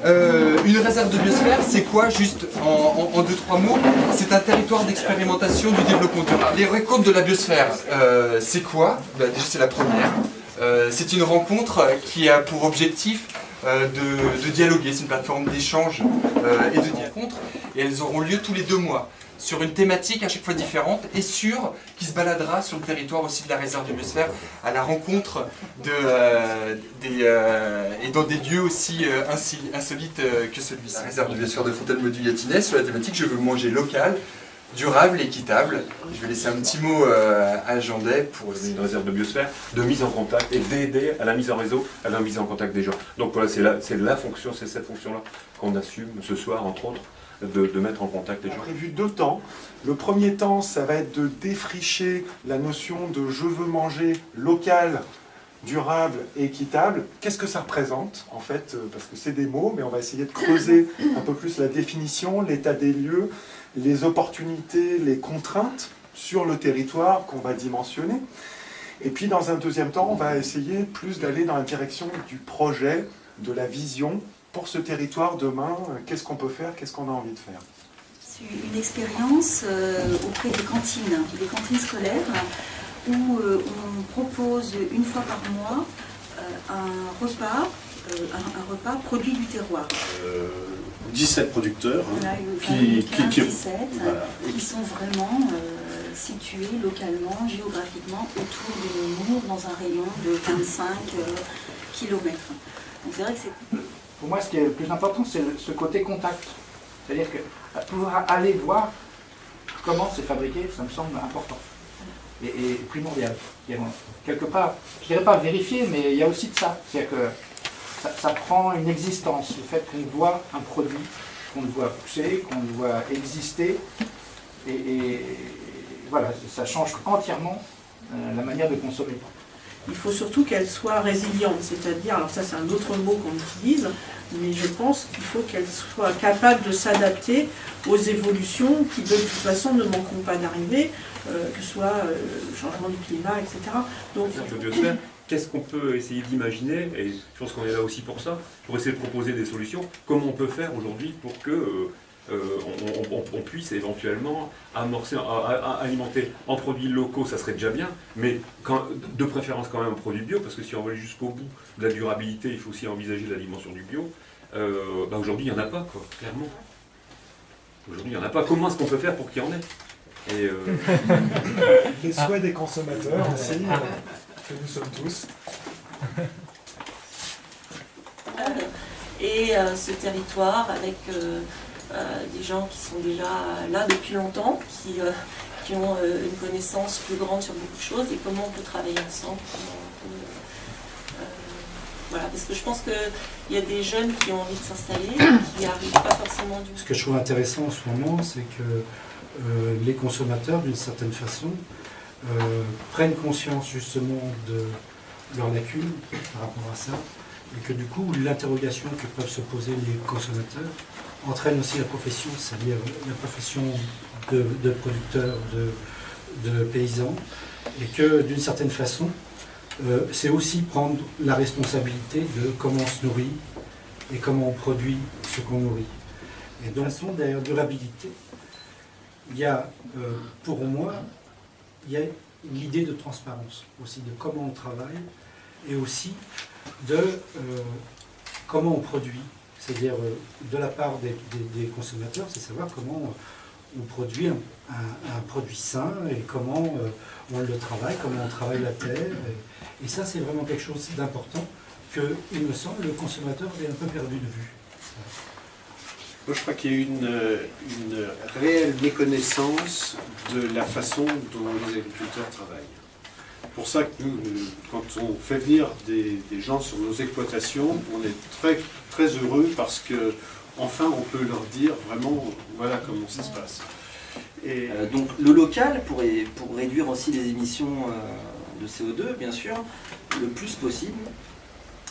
Une réserve de biosphère, c'est quoi, juste en 2-3 mots? C'est un territoire d'expérimentation du développement durable. Les rencontres de la biosphère, c'est quoi? Déjà, c'est la première. C'est une rencontre qui a pour objectif de dialoguer. C'est une plateforme d'échange et de rencontres. Et elles auront lieu tous les 2 mois, sur une thématique à chaque fois différente et qui se baladera sur le territoire aussi de la réserve de biosphère à la rencontre et dans des lieux aussi insolites que celui-ci. La réserve de biosphère de Fontaine-Mauduit-Gâtinais sur la thématique je veux manger local, durable et équitable. Je vais laisser un petit mot à Jean Day pour une réserve de biosphère, de mise en contact et d'aider à la mise en réseau, à la mise en contact des gens. Donc voilà, c'est la fonction, c'est cette fonction-là qu'on assume ce soir, entre autres, de mettre en contact les gens. On a prévu 2 temps. Le premier temps, ça va être de défricher la notion de je veux manger local, durable et équitable. Qu'est-ce que ça représente en fait? Parce que c'est des mots, mais on va essayer de creuser un peu plus la définition, l'état des lieux, les opportunités, les contraintes sur le territoire qu'on va dimensionner. Et puis dans un deuxième temps, on va essayer plus d'aller dans la direction du projet, de la vision. Pour ce territoire demain, qu'est-ce qu'on peut faire, qu'est-ce qu'on a envie de faire? C'est une expérience auprès des cantines scolaires, où on propose une fois par mois un repas produit du terroir. 17 producteurs voilà, qui sont vraiment situés localement, géographiquement, autour de Nemours, dans un rayon de 25 km. Donc c'est vrai que c'est... Pour moi, ce qui est le plus important, c'est ce côté contact. C'est-à-dire que pouvoir aller voir comment c'est fabriqué, ça me semble important et primordial. Quelque part, je ne dirais pas vérifier, mais il y a aussi de ça. C'est-à-dire que ça prend une existence, le fait qu'on voit un produit, qu'on le voit pousser, qu'on le voit exister. Et voilà, ça change entièrement la manière de consommer. Il faut surtout qu'elle soit résiliente, c'est-à-dire, alors ça c'est un autre mot qu'on utilise, mais je pense qu'il faut qu'elle soit capable de s'adapter aux évolutions qui de toute façon ne manqueront pas d'arriver, que ce soit le changement du climat, etc. Donc, qu'est-ce qu'on peut essayer d'imaginer, et je pense qu'on est là aussi pour ça, pour essayer de proposer des solutions, comment on peut faire aujourd'hui pour que on puisse éventuellement amorcer, alimenter en produits locaux, ça serait déjà bien, mais de préférence quand même en produits bio, parce que si on veut aller jusqu'au bout de la durabilité, il faut aussi envisager la dimension du bio. Aujourd'hui, il n'y en a pas, quoi, clairement. Aujourd'hui, il n'y en a pas. Comment est-ce qu'on peut faire pour qu'il y en ait? Les souhaits des consommateurs aussi, que nous sommes tous. Et ce territoire avec des gens qui sont déjà là depuis longtemps, qui ont une connaissance plus grande sur beaucoup de choses, et comment on peut travailler ensemble. Voilà, parce que je pense qu'il y a des jeunes qui ont envie de s'installer, qui n'arrivent pas forcément du... Ce que je trouve intéressant en ce moment, c'est que les consommateurs, d'une certaine façon, prennent conscience justement de leurs lacunes par rapport à ça, et que du coup, l'interrogation que peuvent se poser les consommateurs entraîne aussi la profession, c'est-à-dire la profession de producteurs, de paysans, et que d'une certaine façon, c'est aussi prendre la responsabilité de comment on se nourrit et comment on produit ce qu'on nourrit. Et donc, derrière durabilité, il y a, pour moi, il y a l'idée de transparence aussi, de comment on travaille, et aussi de comment on produit. C'est-à-dire, de la part des consommateurs, c'est savoir comment on produit un produit sain et comment on le travaille, comment on travaille la terre. Et ça, c'est vraiment quelque chose d'important que, il me semble, le consommateur est un peu perdu de vue. Moi, je crois qu'il y a une réelle méconnaissance de la façon dont les agriculteurs travaillent. C'est pour ça que nous, quand on fait venir des gens sur nos exploitations, on est très, très heureux parce que enfin on peut leur dire vraiment voilà comment ça se passe. Et donc le local, pour réduire aussi les émissions de CO2, bien sûr, le plus possible.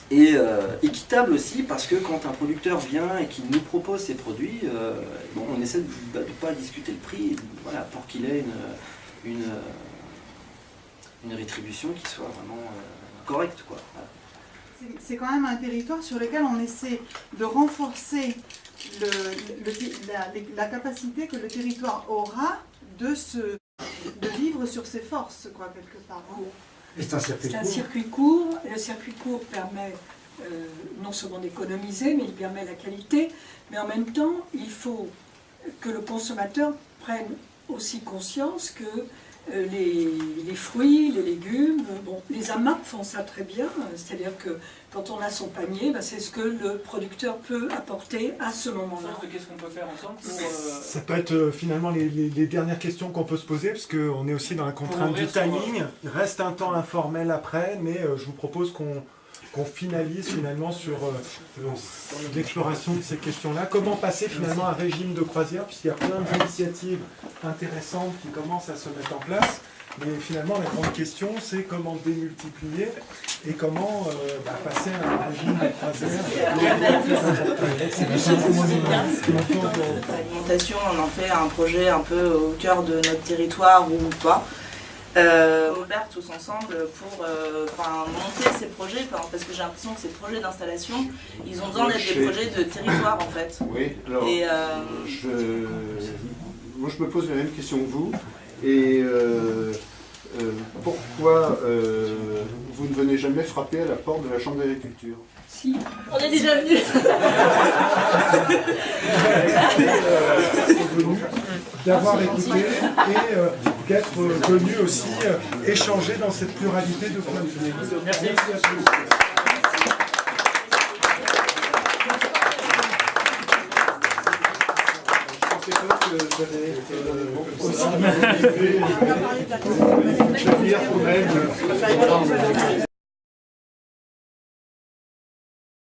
Et équitable aussi, parce que quand un producteur vient et qu'il nous propose ses produits, bon, on essaie de ne pas discuter le prix, voilà, pour qu'il ait une rétribution qui soit vraiment correcte, quoi. Voilà. c'est quand même un territoire sur lequel on essaie de renforcer la capacité que le territoire aura de vivre sur ses forces, quoi, quelque part. C'est un circuit court. C'est un circuit court. Le circuit court permet non seulement d'économiser, mais il permet la qualité. Mais en même temps, il faut que le consommateur prenne aussi conscience que les fruits, les légumes, bon, les AMAP font ça très bien, c'est-à-dire que quand on a son panier, c'est ce que le producteur peut apporter à ce moment-là. Qu'est-ce qu'on peut faire ensemble pour... Ça peut être finalement les dernières questions qu'on peut se poser, parce qu'on est aussi dans la contrainte du timing. Il reste un temps informel après, mais je vous propose qu'on finalise finalement sur l'exploration de ces questions-là. Comment passer finalement à un régime de croisière, puisqu'il y a plein d'initiatives intéressantes qui commencent à se mettre en place. Mais finalement, la grande question, c'est comment démultiplier et comment passer à un régime de croisière. L'alimentation, on en fait un projet un peu au cœur de notre territoire ou pas. Robert, tous ensemble pour monter ces projets, parce que j'ai l'impression que ces projets d'installation, ils ont besoin d'être des projets de territoire en fait. Oui, alors moi je me pose la même question que vous, et pourquoi vous ne venez jamais frapper à la porte de la Chambre d'agriculture? Si, on est déjà venu. D'avoir écouté et d'être venu aussi échanger dans cette pluralité de points de vue. Merci à tous. Je pensais pas que j'avais aussi dire quand même.